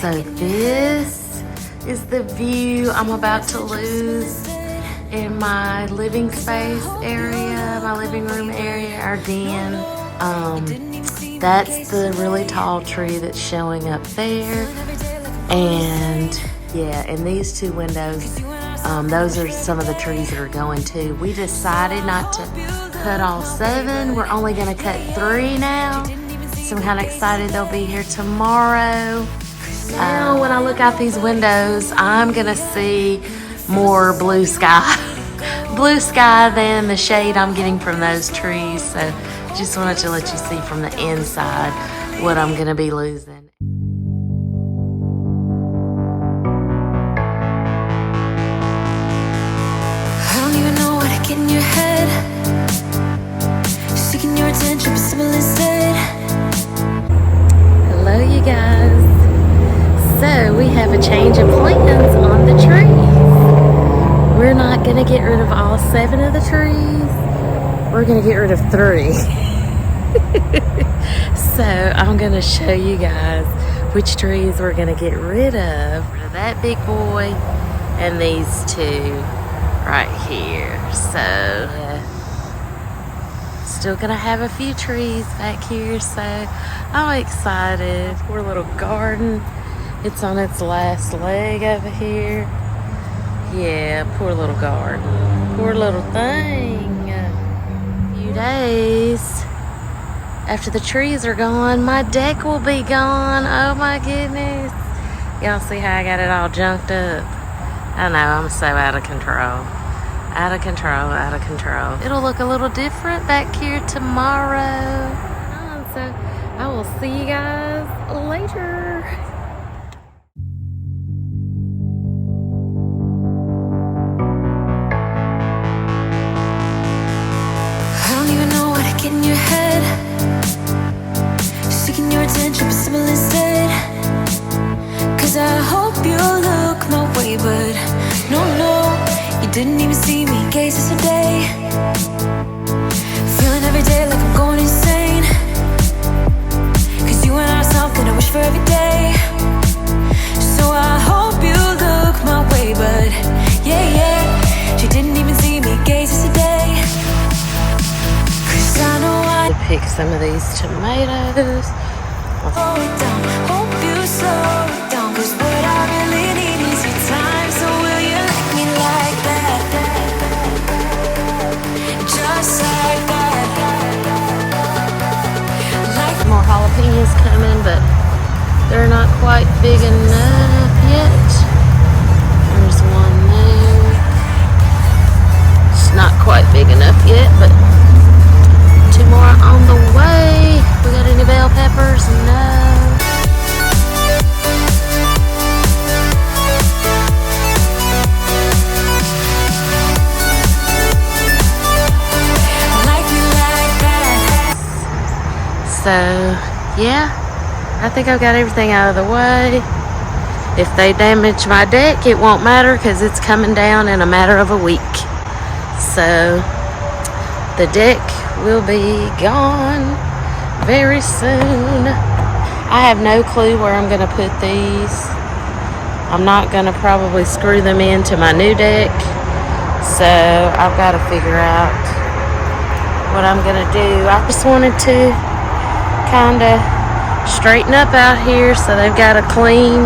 So this is the view I'm about to lose in my living space area, my living room area, our den. That's the really tall tree that's showing up there. And yeah, and these two windows, those are some of the trees that are going too. We decided not to cut all 7. We're only gonna cut 3 now. So I'm kind of excited they'll be here tomorrow. Now when I look out these windows, I'm gonna see more blue sky. Blue sky than the shade I'm getting from those trees. So just wanted to let you see from the inside what I'm gonna be losing. I don't even know what I get in your head, seeking your attention but simple instead. Hello you guys. So we have a change of plans on the trees. We're not gonna get rid of all 7 of the trees. We're gonna get rid of 3. So I'm gonna show you guys which trees we're gonna get rid of. That big boy and these 2 right here. So yeah. Still gonna have a few trees back here, so I'm excited. Poor little garden. It's on its last leg over here. Yeah, poor little garden. Poor little thing. A few days after the trees are gone, my deck will be gone. Oh my goodness. Y'all see how I got it all junked up? I know, I'm so out of control. Out of control, out of control. It'll look a little different back here tomorrow. So I will see you guys later. I don't even know what I get in your head, seeking your attention but simple instead. Cause I hope you look my way, but no, you didn't even see me gaze yesterday. Feeling every day like I'm going insane, cause you and I are something I wish for every day. So I hope you look my way, but yeah, you didn't even see me gaze yesterday. Cause I know I Pick some of these tomatoes. slow it down, hope you slow it down. Cause what I really need is your time. So will you like me like that? Just like that. Like More jalapenos coming, but they're not quite big enough yet. There's one there. It's not quite big enough yet, but 2 more on the way. We got any bell peppers? No. like me like that. So, yeah, I think I've got everything out of the way. If they damage my deck, it won't matter because it's coming down in a matter of a week. So, the deck will be gone very soon. I have no clue where I'm going to put these. I'm not going to probably screw them into my new deck. So, I've got to figure out what I'm going to do. I just wanted to kind of straighten up out here so they've got a clean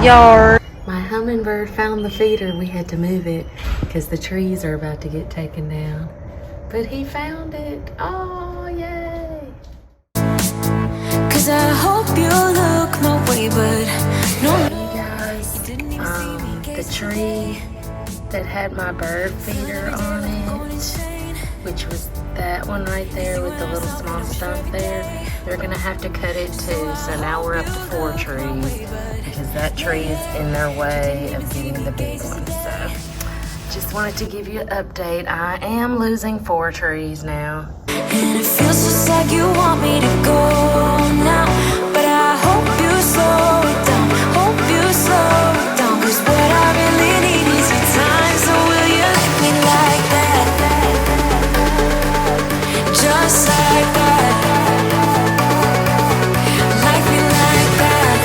yard. My hummingbird found the feeder. We had to move it because the trees are about to get taken down. But he found it. Oh, yay. Cause I hope you look my way, but no, You guys, you didn't even see me the gaze tree that had my bird feeder on it, which was that one right there with the little small stump there, they're gonna have to cut it too. So now we're up to 4 trees because that tree is in their way of getting the big one. So just wanted to give you an update. I am losing 4 trees now. And it feels just like you want me to go now, but I hope you slow it down, hope you slow it down. Cause what I really need is your time. So will you like me like that? Just like that. Like me like that.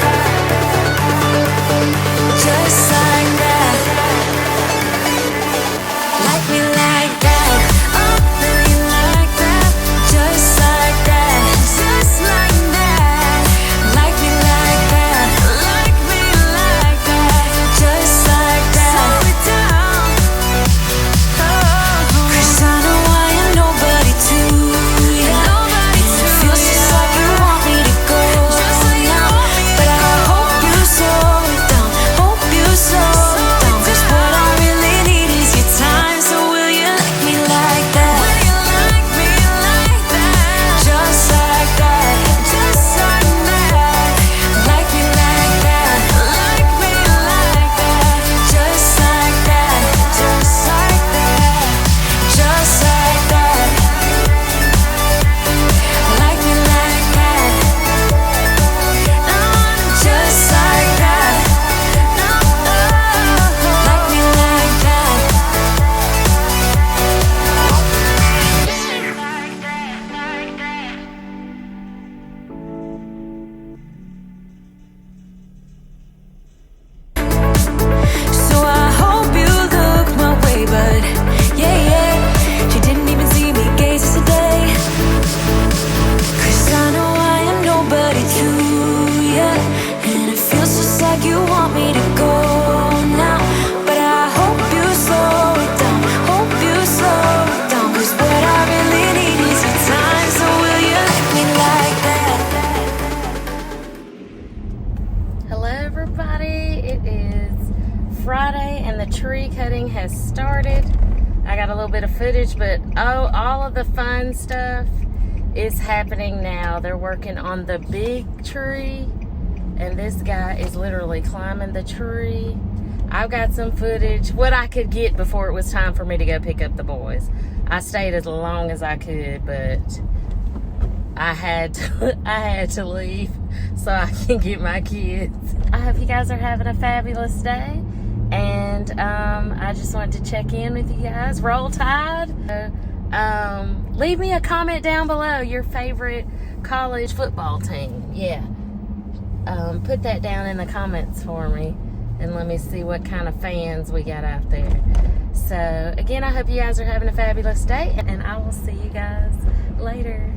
Friday and the tree cutting has started. I got a little bit of footage, but all of the fun stuff is happening now. They're working on the big tree, and this guy is literally climbing the tree. I've got some footage, what I could get before it was time for me to go pick up the boys. I stayed as long as I could, but I had to leave so I can get my kids. I hope you guys are having a fabulous day, and I just wanted to check in with you guys. Roll Tide. Leave me a comment down below, your favorite college football team. Yeah. Put that down in the comments for me, and let me see what kind of fans we got out there. So again, I hope you guys are having a fabulous day, and I will see you guys later.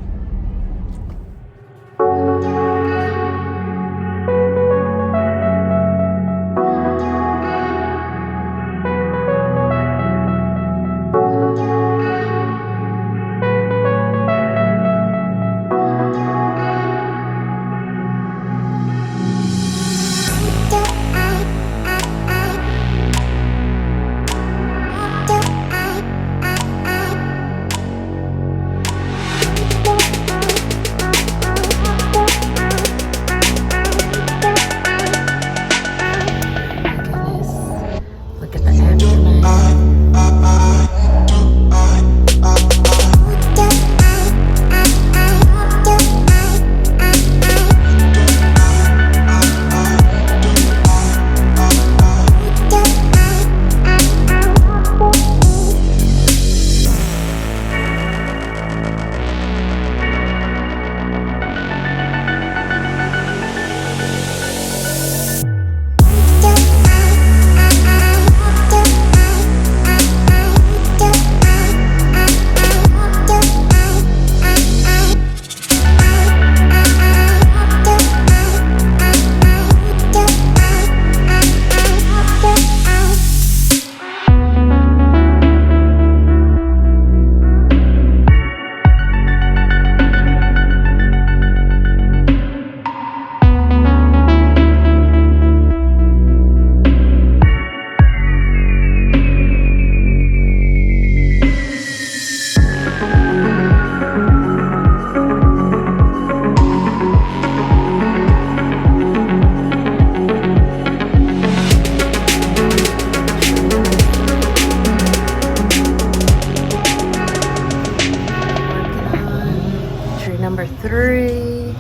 Number 3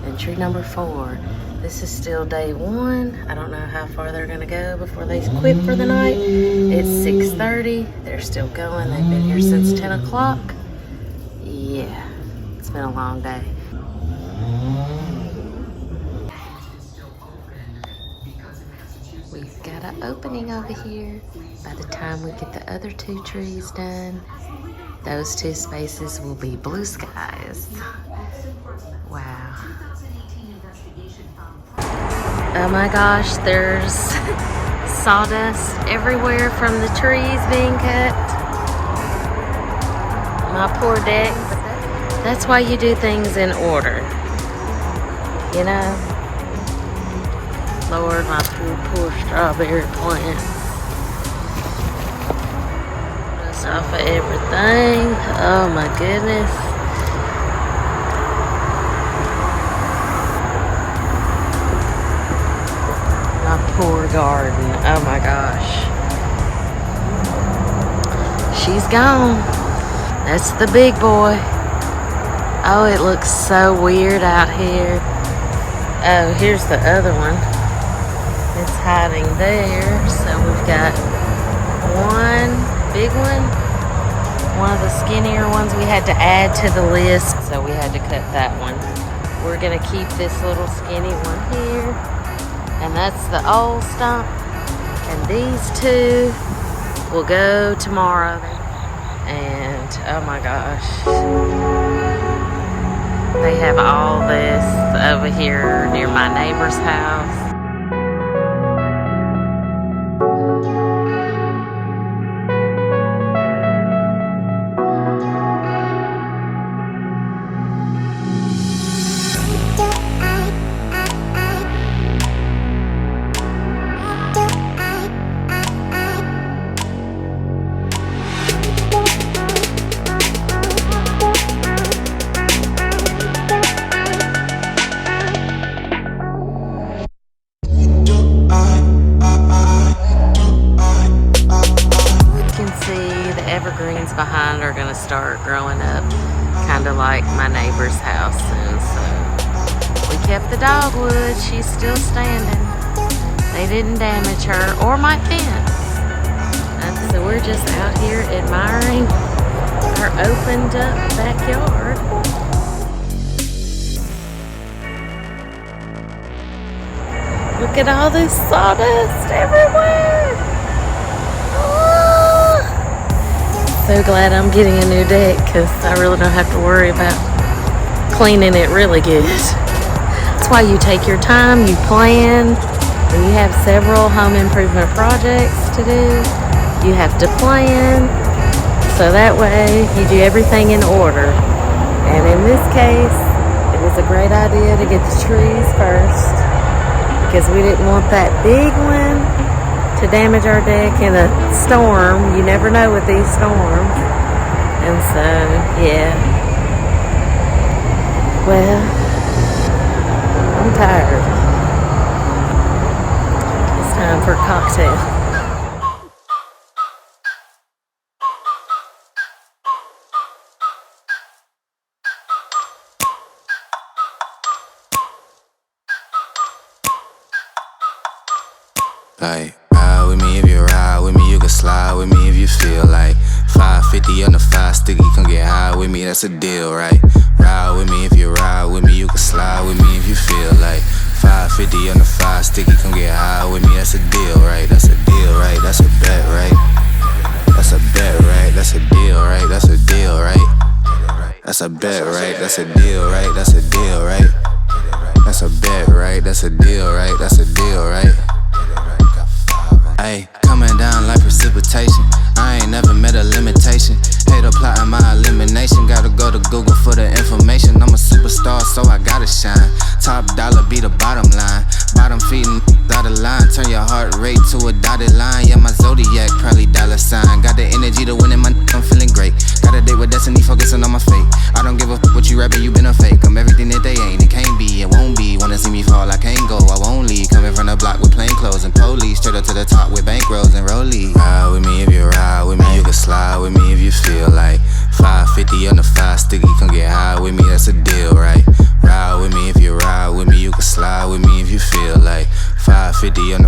and tree number 4. This is still day 1. I don't know how far they're gonna go before they quit for the night. It's 6:30. They're still going. They've been here since 10 o'clock. Yeah, it's been a long day. We've got an opening over here. By the time we get the other 2 trees done, those 2 spaces will be blue skies. Wow. Oh my gosh, there's sawdust everywhere from the trees being cut. My poor deck. That's why you do things in order. You know? Lord, my poor strawberry plant. Off of everything. Oh my goodness. My poor garden. Oh my gosh. She's gone. That's the big boy. Oh, it looks so weird out here. Oh, here's the other one. It's hiding there. So we've got one big one of the skinnier ones we had to add to the list, so we had to cut that one. We're gonna keep this little skinny one here, and that's the old stump, and these 2 will go tomorrow. And oh my gosh, they have all this over here near my neighbor's house. gonna start growing up kind of like my neighbor's house soon. So we kept the dogwood. She's still standing. They didn't damage her or my fence. And so we're just out here admiring our opened up backyard. Look at all this sawdust everywhere. Oh. So glad I'm getting a new deck because I really don't have to worry about cleaning it really good. That's why you take your time, you plan. When you have several home improvement projects to do, you have to plan. So that way you do everything in order. And in this case, it was a great idea to get the trees first, because we didn't want that big one to damage our deck in a storm. You never know with these storms. And so, yeah. Well, I'm tired. It's time for a cocktail. Like, ride with me if you ride with me, you can slide with me if you feel like 550 on the 5 sticky, come get high with me, that's a deal, right? Ride with me if you ride with me, you can slide with me if you feel like 550 on the 5 sticky, come get high with me, that's a deal, right? That's a deal, right? That's a bet, right? That's a bet, right? That's a deal, right? That's a deal, right? That's a bet, right? That's a deal, right? That's a deal, right? That's a bet, right? That's a deal, right? That's a deal, right? Ayy, coming down like precipitation. I ain't never met a limitation. Hate plotting my elimination. Gotta go to Google for the information. I'm a superstar, so I gotta shine. Top dollar be the bottom line. Bottom feeding out of line. Turn your heart rate to a dotted line. Yeah, my zodiac probably dollar sign. Got the energy to win in my I'm feeling great. Got a date with destiny, focusing on my fate. I don't give a what you rapping, you been a fake. I'm everything that they ain't. It can't be, it won't be. Wanna see me fall, I can't go, I won't leave. Coming from the block with plain clothes and police. Straight up to the top with bankrolls and rollies. Ride with me if you ride with me, you can slide with me if you feel like 550 on the 5 sticky, come get high with me, that's a deal, right? Ride with me if you ride with me, you can slide with me if you feel like 550 on the